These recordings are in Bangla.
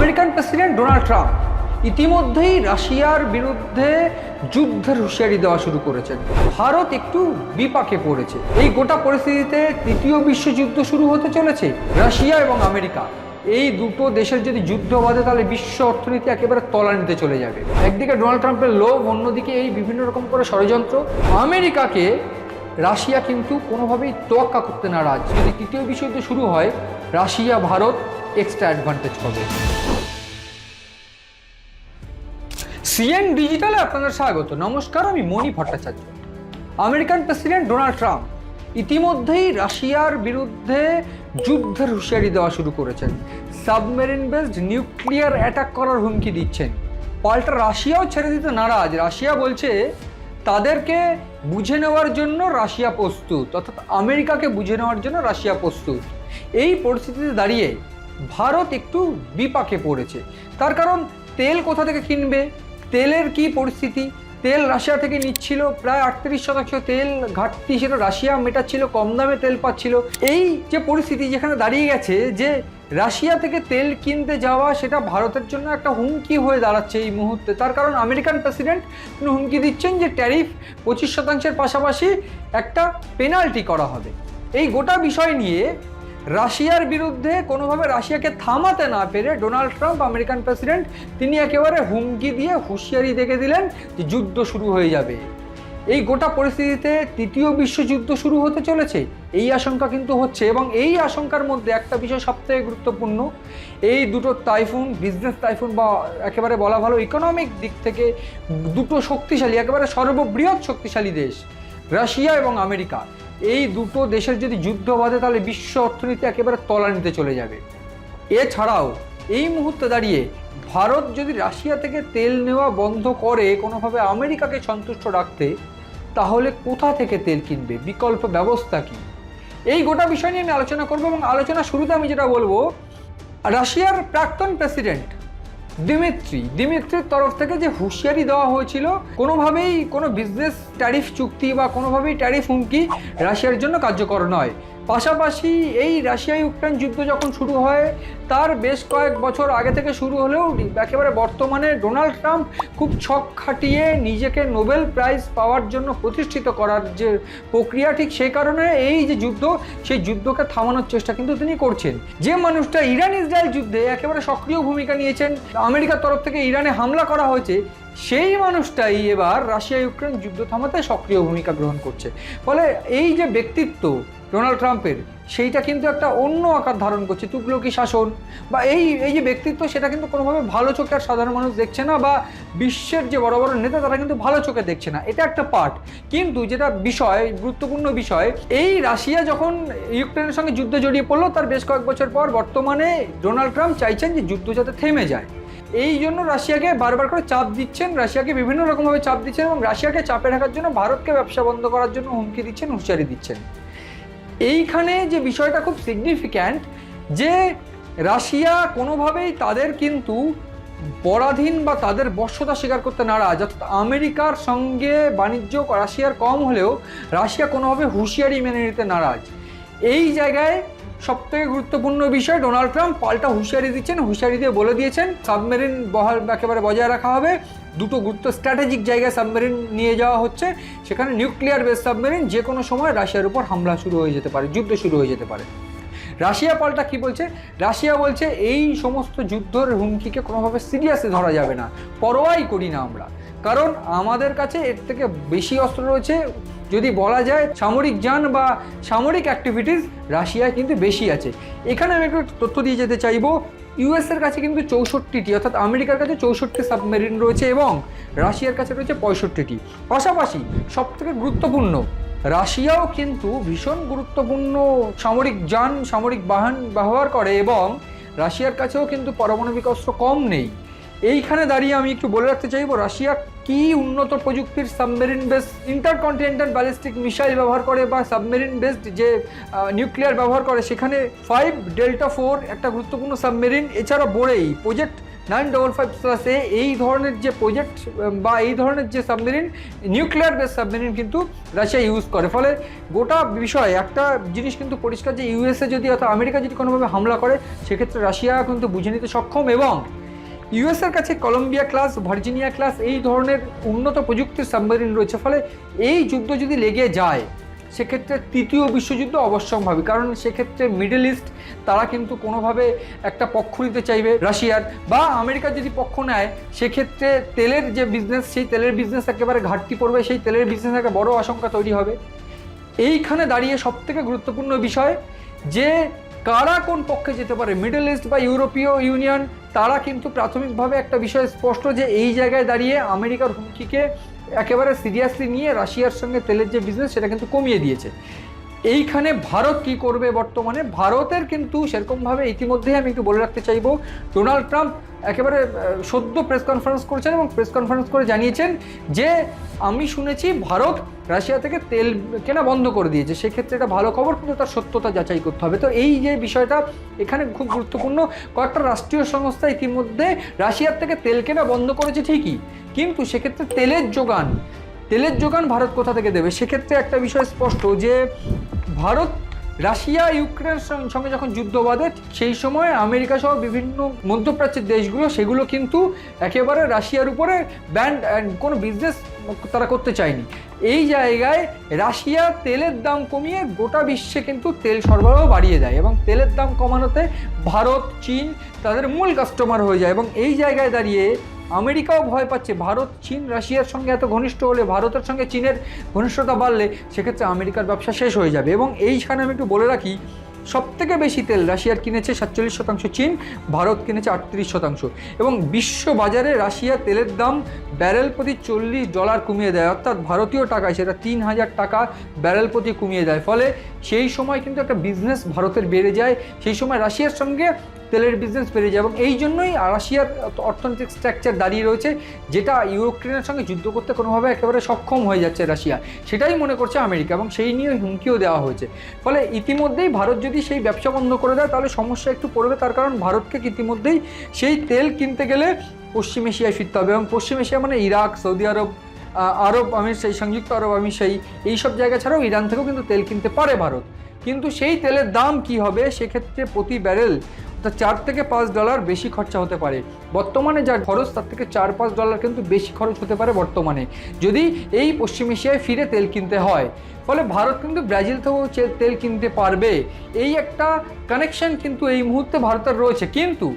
আমেরিকান প্রেসিডেন্ট ডোনাল্ড ট্রাম্প ইতিমধ্যেই রাশিয়ার বিরুদ্ধে যুদ্ধের হুঁশিয়ারি দেওয়া শুরু করেছেন। ভারত একটু বিপাকে পড়েছে। এই গোটা পরিস্থিতিতে তৃতীয় বিশ্বযুদ্ধ শুরু হতে চলেছে। রাশিয়া এবং আমেরিকা এই দুটো দেশের যদি যুদ্ধ বাঁধে তাহলে বিশ্ব অর্থনীতি একেবারে তলানিতে চলে যাবে। একদিকে ডোনাল্ড ট্রাম্পের লোভ, অন্যদিকে এই বিভিন্ন রকম করে ষড়যন্ত্র। আমেরিকাকে রাশিয়া কিন্তু কোনোভাবেই তোয়াক্কা করতে নারাজ। যদি তৃতীয় বিশ্বযুদ্ধ শুরু হয়, রাশিয়া ভারত এক্সট্রা অ্যাডভান্টেজ হবে। সিএন ডিজিটালে আপনাদের স্বাগত। নমস্কার, আমি Mani Bhattacharya. American president Donald Trump ইতিমধ্যেই রাশিয়ার বিরুদ্ধে যুদ্ধের হুঁশিয়ারি দেওয়া শুরু করেছেন। সাবমেরিন বেসড নিউক্লিয়ার অ্যাটাক করার হুমকি দিচ্ছেন। পাল্টা রাশিয়াও ছেড়ে দিতে নারাজ। রাশিয়া বলছে তাদেরকে বুঝে নেওয়ার জন্য রাশিয়া প্রস্তুত, অর্থাৎ আমেরিকাকে বুঝে নেওয়ার জন্য রাশিয়া প্রস্তুত। এই পরিস্থিতিতে দাঁড়িয়ে ভারত একটু বিপাকে পড়েছে। তার কারণ তেল কোথা থেকে কিনবে, তেলের কি পরিস্থিতি। তেল রাশিয়া থেকে নিচ্ছিল, প্রায় 38% তেল ঘাটতি ছিল, রাশিয়া মেটাচ্ছিল, কম দামে তেল পাচ্ছিল। এই যে পরিস্থিতি যেখানে দাঁড়িয়ে গেছে যে রাশিয়া থেকে তেল কিনতে যাওয়া সেটা ভারতের জন্য একটা হুমকি হয়ে দাঁড়াচ্ছে এই মুহূর্তে। তার কারণ আমেরিকান প্রেসিডেন্ট হুমকি দিচ্ছেন যে ট্যারিফ 25% পাশাপাশি একটা পেনাল্টি করা হবে। এই গোটা বিষয় নিয়ে রাশিয়ার বিরুদ্ধে কোনোভাবে রাশিয়াকে থামাতে না পেরে ডোনাল্ড ট্রাম্প আমেরিকান প্রেসিডেন্ট তিনি একেবারে হুমকি দিয়ে হুঁশিয়ারি দেখে দিলেন যে যুদ্ধ শুরু হয়ে যাবে। এই গোটা পরিস্থিতিতে তৃতীয় বিশ্বযুদ্ধ শুরু হতে চলেছে এই আশঙ্কা কিন্তু হচ্ছে। এবং এই আশঙ্কার মধ্যে একটা বিষয় সবথেকে গুরুত্বপূর্ণ, এই দুটো টাইফুন, বিজনেস টাইফুন বা একেবারে বলা ভালো ইকোনমিক দিক থেকে দুটো শক্তিশালী, একেবারে সর্ববৃহৎ শক্তিশালী দেশ রাশিয়া এবং আমেরিকা, এই দুটো দেশের যদি যুদ্ধ বাঁধে তাহলে বিশ্ব অর্থনীতি একেবারে তলানিতে চলে যাবে। এছাড়াও এই মুহূর্তে দাঁড়িয়ে ভারত যদি রাশিয়া থেকে তেল নেওয়া বন্ধ করে কোনোভাবে আমেরিকাকে সন্তুষ্ট রাখতে, তাহলে কোথা থেকে তেল কিনবে, বিকল্প ব্যবস্থা কি, এই গোটা বিষয় নিয়ে আমি আলোচনা করবো। এবং আলোচনা শুরুতে আমি যেটা বলবো, রাশিয়ার প্রাক্তন প্রেসিডেন্ট দিমিত্রির তরফ থেকে যে হুঁশিয়ারি দেওয়া হয়েছিল, কোনোভাবেই কোনো বিজনেস ট্যারিফ চুক্তি বা কোনোভাবেই ট্যারিফ হুমকি রাশিয়ার জন্য কার্যকর নয়। পাশাপাশি এই রাশিয়া ইউক্রেন যুদ্ধ যখন শুরু হয় তার বেশ কয়েক বছর আগে থেকে শুরু হলেও একেবারে বর্তমানে ডোনাল্ড ট্রাম্প খুব ছক খাটিয়ে নিজেকে নোবেল প্রাইজ পাওয়ার জন্য প্রতিষ্ঠিত করার যে প্রক্রিয়া, ঠিক সেই কারণে এই যে যুদ্ধ, সেই যুদ্ধকে থামানোর চেষ্টা কিন্তু তিনি করছেন। যে মানুষটা ইরান ইসরায়েল যুদ্ধে একেবারে সক্রিয় ভূমিকা নিয়েছেন, আমেরিকার তরফ থেকে ইরানে হামলা করা হয়েছে, সেই মানুষটাই এবার রাশিয়া ইউক্রেন যুদ্ধ থামাতে সক্রিয় ভূমিকা গ্রহণ করছে। ফলে এই যে ব্যক্তিত্ব ডোনাল্ড ট্রাম্পের, সেইটা কিন্তু একটা অন্য আকার ধারণ করছে। তুগলকি শাসন বা এই যে ব্যক্তিত্ব, সেটা কিন্তু কোনোভাবে ভালো চোখে আর সাধারণ মানুষ দেখছে না, বা বিশ্বের যে বড় বড় নেতা তারা কিন্তু ভালো চোখে দেখছে না। এটা একটা পার্ট। কিন্তু যেটা বিষয়, গুরুত্বপূর্ণ বিষয়, এই রাশিয়া যখন ইউক্রেনের সঙ্গে যুদ্ধে জড়িয়ে পড়লো তার বেশ কয়েক বছর পর বর্তমানে ডোনাল্ড ট্রাম্প চাইছেন যে যুদ্ধ যাতে থেমে যায়। এই জন্য রাশিয়াকে বারবার করে চাপ দিচ্ছেন, রাশিয়াকে বিভিন্ন রকমভাবে চাপ দিচ্ছেন এবং রাশিয়াকে চাপে রাখার জন্য ভারতকে ব্যবসা বন্ধ করার জন্য হুমকি দিচ্ছেন, হুঁশিয়ারি দিচ্ছেন। এইখানে যে বিষয়টা খুব সিগনিফিক্যান্ট, যে রাশিয়া কোনোভাবেই তাদের কিন্তু পরাধীন বা তাদের বশ্যতা স্বীকার করতে নারাজ। অর্থাৎ আমেরিকার সঙ্গে বাণিজ্য রাশিয়ার কম হলেও রাশিয়া কোনোভাবে হুঁশিয়ারি মেনে নিতে নারাজ। এই জায়গায় সবথেকে গুরুত্বপূর্ণ বিষয়, ডোনাল্ড ট্রাম্প পাল্টা হুঁশিয়ারি দিচ্ছেন। হুঁশিয়ারি দিয়ে বলে দিয়েছেন সাবমেরিন বহাল একেবারে বজায় রাখা হবে। দুটো গুরুত্ব স্ট্র্যাটেজিক জায়গায় সাবমেরিন নিয়ে যাওয়া হচ্ছে, সেখানে নিউক্লিয়ার বেস সাবমেরিন যে কোনো সময় রাশিয়ার উপর হামলা শুরু হয়ে যেতে পারে, যুদ্ধ শুরু হয়ে যেতে পারে। রাশিয়া পাল্টা কি বলছে? রাশিয়া বলছে এই সমস্ত যুদ্ধের হুমকিকে কোনোভাবে সিরিয়াসলি ধরা যাবে না, পরোয়াই করি না আমরা, কারণ আমাদের কাছে এর থেকে বেশি অস্ত্র রয়েছে। যদি বলা যায় সামরিক যান বা সামরিক অ্যাক্টিভিটিস রাশিয়ায় কিন্তু বেশি আছে। এখানে আমি একটু তথ্য দিয়ে যেতে চাইবো, ইউএসের কাছে কিন্তু 64টি, অর্থাৎ আমেরিকার কাছে 64 সাবমেরিন রয়েছে এবং রাশিয়ার কাছে রয়েছে 65টি। পাশাপাশি সবথেকে গুরুত্বপূর্ণ, রাশিয়াও কিন্তু ভীষণ গুরুত্বপূর্ণ সামরিক যান, সামরিক বাহন ব্যবহার করে এবং রাশিয়ার কাছেও কিন্তু পারমাণবিক অস্ত্র কম নেই। এইখানে দাঁড়িয়ে আমি একটু বলে রাখতে চাইবো, রাশিয়া কি উন্নত প্রযুক্তির submarine based intercontinental ballistic missile ব্যবহার করে বা সাবমেরিন বেসড যে নিউক্লিয়ার ব্যবহার করে, সেখানে 5 ডেল্টা 4 একটা গুরুত্বপূর্ণ সাবমেরিন। এছাড়া বোরেই প্রজেক্ট 955+A এই ধরনের যে প্রজেক্ট বা এই ধরনের যে সাবমেরিন, নিউক্লিয়ার বেস সাবমেরিন কিন্তু রাশিয়া ইউজ করে। ফলে গোটা বিষয় একটা জিনিস কিন্তু পরিষ্কার যে ইউএসএ যদি অর্থাৎ আমেরিকা যদি কোনোভাবে হামলা করে, সেক্ষেত্রে রাশিয়া কিন্তু বুঝে নিতে সক্ষম এবং ইউএস এর কাছে কলম্বিয়া ক্লাস, ভার্জিনিয়া ক্লাস এই ধরনের উন্নত প্রযুক্তির সাবমেরিন রয়েছে। ফলে এই যুদ্ধ যদি লেগে যায় সেক্ষেত্রে তৃতীয় বিশ্বযুদ্ধ অবশ্যম্ভাবী, কারণ সেক্ষেত্রে মিডল ইস্ট তারা কিন্তু কোনোভাবে একটা পক্ষ নিতে চাইবে রাশিয়ার, বা আমেরিকা যদি পক্ষ নেয় সেক্ষেত্রে তেলের যে বিজনেস, সেই তেলের বিজনেস একেবারে ঘাটতি পড়বে, সেই তেলের বিজনেস একটা বড় আশঙ্কা তৈরি হবে। এইখানে দাঁড়িয়ে সবথেকে গুরুত্বপূর্ণ বিষয় যে কারা কোন পক্ষে যেতে পারে, মিডল ইস্ট বা ইউরোপীয় ইউনিয়ন, তারা কিন্তু প্রাথমিকভাবে একটা বিষয় স্পষ্ট যে এই জায়গায় দাঁড়িয়ে আমেরিকার হুমকিকে একেবারে সিরিয়াসলি নিয়ে রাশিয়ার সঙ্গে তেলের যে বিজনেস সেটা কিন্তু কমিয়ে দিয়েছে। এইখানে ভারত কি করবে বর্তমানে, ভারতের কিন্তু সেরকমভাবে ইতিমধ্যেই আমি একটু বলে রাখতে চাইবো, ডোনাল্ড ট্রাম্প একেবারে সদ্য প্রেস কনফারেন্স করেছেন এবং প্রেস কনফারেন্স করে জানিয়েছেন যে আমি শুনেছি ভারত রাশিয়া থেকে তেল কেনা বন্ধ করে দিয়েছে। সেক্ষেত্রে এটা ভালো খবর, কিন্তু তার সত্যতা যাচাই করতে হবে। তো এই যে বিষয়টা এখানে খুব গুরুত্বপূর্ণ, কয়েকটা রাষ্ট্রীয় সংস্থা ইতিমধ্যে রাশিয়ার থেকে তেল কেনা বন্ধ করেছে ঠিকই, কিন্তু সেক্ষেত্রে তেলের যোগান ভারত কোথা থেকে দেবে? সেক্ষেত্রে একটা বিষয় স্পষ্ট যে ভারত রাশিয়া ইউক্রেনের সঙ্গে যখন যুদ্ধ বাঁধে সেই সময় আমেরিকা সহ বিভিন্ন মধ্যপ্রাচ্যের দেশগুলো সেগুলো কিন্তু একেবারে রাশিয়ার উপরে ব্যান্ড কোনো বিজনেস তারা করতে চায়নি। এই জায়গায় রাশিয়া তেলের দাম কমিয়ে গোটা বিশ্বে কিন্তু তেল সরবরাহ বাড়িয়ে দেয় এবং তেলের দাম কমানোতে ভারত, চীন তাদের মূল কাস্টমার হয়ে যায়। এবং এই জায়গায় দাঁড়িয়ে আমেরিকাও ভয় পাচ্ছে, ভারত চীন রাশিয়ার সঙ্গে এত ঘনিষ্ঠ হলে, ভারতের সঙ্গে চীনের ঘনিষ্ঠতা বাড়লে সেক্ষেত্রে আমেরিকার ব্যবসা শেষ হয়ে যাবে। এবং এইখানে আমি একটু বলে রাখি, সবথেকে বেশি তেল রাশিয়ার কিনেছে 47%, চীন, ভারত কিনেছে 38%। এবং বিশ্ব বাজারে রাশিয়া তেলের দাম ব্যারেল প্রতি $40 কমিয়ে দেয়, অর্থাৎ ভারতীয় টাকায় সেটা 3000 টাকা ব্যারেল প্রতি কমিয়ে দেয়। ফলে সেই সময় কিন্তু একটা বিজনেস ভারতের বেড়ে যায়, সেই সময় রাশিয়ার সঙ্গে তেলের বিজনেস বেড়ে যায়। এবং এই জন্যই রাশিয়ার অর্থনৈতিক স্ট্রাকচার দাঁড়িয়ে রয়েছে, যেটা ইউক্রেনের সঙ্গে যুদ্ধ করতে কোনোভাবে একেবারে সক্ষম হয়ে যাচ্ছে রাশিয়া, সেটাই মনে করছে আমেরিকা এবং সেই নিয়ে হুমকিও দেওয়া হয়েছে। ফলে ইতিমধ্যেই ভারত যদি সেই ব্যবসা বন্ধ করে দেয় তাহলে সমস্যা একটু পড়বে, তার কারণ ভারতকে ইতিমধ্যেই সেই তেল কিনতে গেলে পশ্চিম এশিয়ায় ফিরতে হবে। এবং পশ্চিম এশিয়া মানে ইরাক, সৌদি আরব, আরব আমির সেই সংযুক্ত আরব আমির সেই এইসব জায়গা ছাড়াও ইরান থেকেও কিন্তু তেল কিনতে পারে ভারত। কিন্তু সেই তেলের দাম কি হবে? সেক্ষেত্রে প্রতি ব্যারেল অর্থাৎ $4 থেকে $5 বেশি খরচা হতে পারে। বর্তমানে যা খরচ তার থেকে $4-5 কিন্তু বেশি খরচ হতে পারে বর্তমানে, যদি এই পশ্চিম এশিয়ায় ফিরে তেল কিনতে হয়। ফলে ভারত কিন্তু ব্রাজিল থেকেও তেল কিনতে পারবে, এই একটা কানেকশন কিন্তু এই মুহূর্তে ভারতের রয়েছে। কিন্তু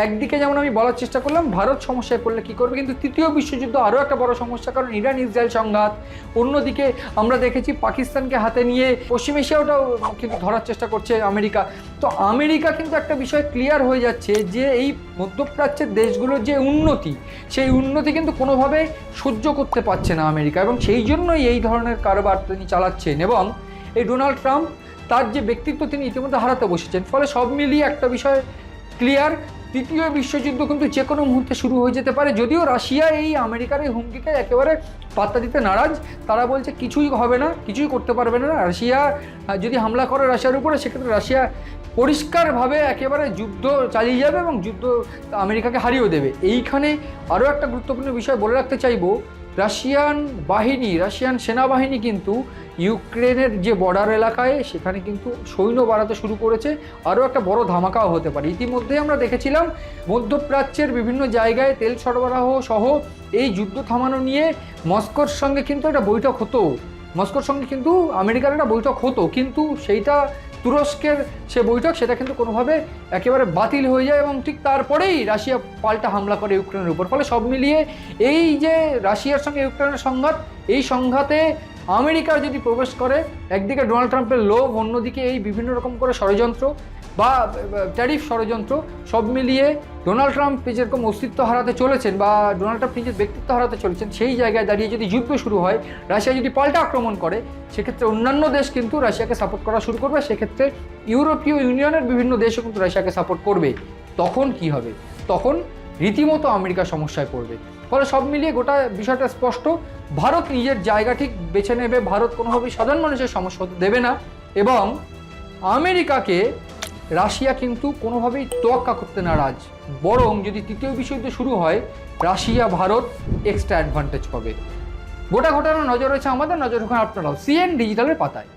একদিকে যেমন আমি বলার চেষ্টা করলাম ভারত সমস্যায় পড়লে কী করবে, কিন্তু তৃতীয় বিশ্বযুদ্ধ আরও একটা বড় সমস্যা, কারণ ইরান ইসরায়েল সংঘাত, অন্যদিকে আমরা দেখেছি পাকিস্তানকে হাতে নিয়ে পশ্চিম এশিয়াটাও কিন্তু ধরার চেষ্টা করছে আমেরিকা। তো আমেরিকা কিন্তু একটা বিষয় ক্লিয়ার হয়ে যাচ্ছে যে এই মধ্যপ্রাচ্যের দেশগুলোর যে উন্নতি, সেই উন্নতি কিন্তু কোনোভাবে সহ্য করতে পারছে না আমেরিকা, এবং সেই জন্যই এই ধরনের কারবার তিনি চালাচ্ছেন। এবং এই ডোনাল্ড ট্রাম্প তার যে ব্যক্তিত্ব তিনি ইতিমধ্যে হারাতে বসেছেন। ফলে সব মিলিয়ে একটা বিষয় ক্লিয়ার, তৃতীয় বিশ্বযুদ্ধ কিন্তু যে কোনো মুহূর্তে শুরু হয়ে যেতে পারে। যদিও রাশিয়া এই আমেরিকার এই হুমকিকে একেবারে পাত্তা দিতে নারাজ, তারা বলছে কিছুই হবে না, কিছুই করতে পারবে না। রাশিয়া যদি হামলা করে রাশিয়ার উপরে, সেক্ষেত্রে রাশিয়া পরিষ্কারভাবে একেবারে যুদ্ধ চালিয়ে যাবে এবং যুদ্ধ আমেরিকাকে হারিয়েও দেবে। এইখানে আরও একটা গুরুত্বপূর্ণ বিষয় বলে রাখতে চাইবো, রাশিয়ান সেনাবাহিনী কিন্তু ইউক্রেনের যে বর্ডার এলাকায় সেখানে কিন্তু সৈন্য বাড়াতে শুরু করেছে। আরও একটা বড় ধামাকাও হতে পারে। ইতিমধ্যেই আমরা দেখেছিলাম মধ্যপ্রাচ্যের বিভিন্ন জায়গায় তেল সরবরাহ সহ এই যুদ্ধ থামানো নিয়ে মস্কোর সঙ্গে কিন্তু একটা বৈঠক হতো, মস্কোর সঙ্গে কিন্তু আমেরিকার একটা বৈঠক হতো, কিন্তু সেইটা তুরস্কের সে বৈঠক সেটা কিন্তু কোনোভাবে একেবারে বাতিল হয়ে যায় এবং ঠিক তারপরেই রাশিয়া পাল্টা হামলা করে ইউক্রেনের উপর। ফলে সব মিলিয়ে এই যে রাশিয়ার সঙ্গে ইউক্রেনের সংঘাত, এই সংঘাতে আমেরিকা যদি প্রবেশ করে, একদিকে ডোনাল্ড ট্রাম্পের লোভ, অন্যদিকে এই বিভিন্ন রকম করে ষড়যন্ত্র বা ট্যারিফ ষড়যন্ত্র, সব মিলিয়ে ডোনাল্ড ট্রাম্প যেরকম অস্তিত্ব হারাতে চলেছেন বা ডোনাল্ড ট্রাম্প নিজের ব্যক্তিত্ব হারাতে চলেছেন, সেই জায়গায় দাঁড়িয়ে যদি যুদ্ধ শুরু হয়, রাশিয়া যদি পাল্টা আক্রমণ করে, সেক্ষেত্রে অন্যান্য দেশ কিন্তু রাশিয়াকে সাপোর্ট করা শুরু করবে। সেক্ষেত্রে ইউরোপীয় ইউনিয়নের বিভিন্ন দেশও কিন্তু রাশিয়াকে সাপোর্ট করবে। তখন কি হবে? তখন রীতিমতো আমেরিকা সমস্যায় পড়বে। ফলে সব মিলিয়ে গোটা বিষয়টা স্পষ্ট, ভারত নিজের জায়গা ঠিক বেছে নেবে, ভারত কোনোভাবেই সাধারণ মানুষের সমস্যা হতে দেবে না, এবং আমেরিকাকে রাশিয়া কিন্তু কোনোভাবেই তোয়াক্কা করতে নারাজ। বরং যদি তৃতীয় বিশ্বযুদ্ধ শুরু হয়, রাশিয়া ভারত এক্সট্রা অ্যাডভান্টেজ পাবে। গোটা ঘটনা নজর রয়েছে আমাদের, নজর রাখুন আপনারাও সিএন ডিজিটালের পাতায়।